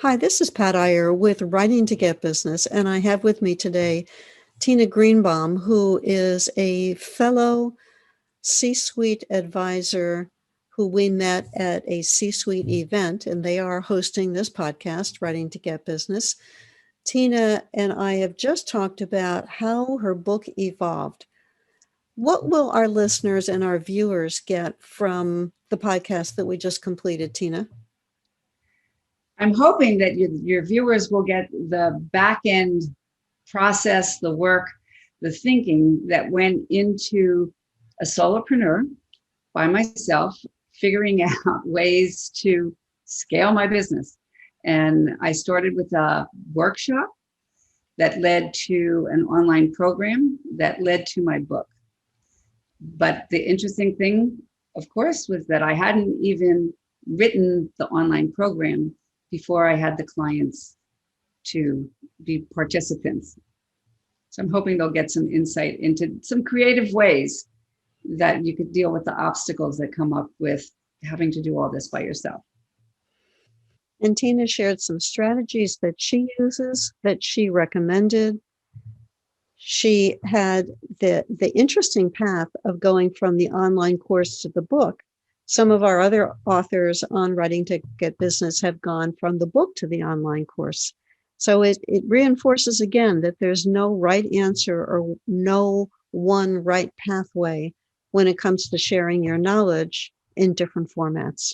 Hi, this is Pat Iyer with Writing to Get Business, and I have with me today Tina Greenbaum, who is a fellow C-suite advisor who we met at a C-suite event, and they are hosting this podcast, Writing to Get Business. Tina and I have just talked about how her book evolved. What will our listeners and our viewers get from the podcast that we just completed, Tina? I'm hoping that your viewers will get the back end process, the work, the thinking that went into a solopreneur by myself, figuring out ways to scale my business. And I started with a workshop that led to an online program that led to my book. But the interesting thing, of course, was that I hadn't even written the online program before I had the clients to be participants. So I'm hoping they'll get some insight into some creative ways that you could deal with the obstacles that come up with having to do all this by yourself. And Tina shared some strategies that she uses, that she recommended. She had the interesting path of going from the online course to the book. Some of our other authors on Writing to Get Business have gone from the book to the online course. So it reinforces again that there's no right answer or no one right pathway when it comes to sharing your knowledge in different formats.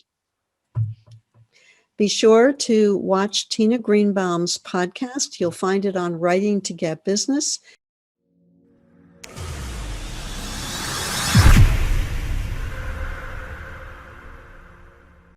Be sure to watch Tina Greenbaum's podcast. You'll find it on Writing to Get Business.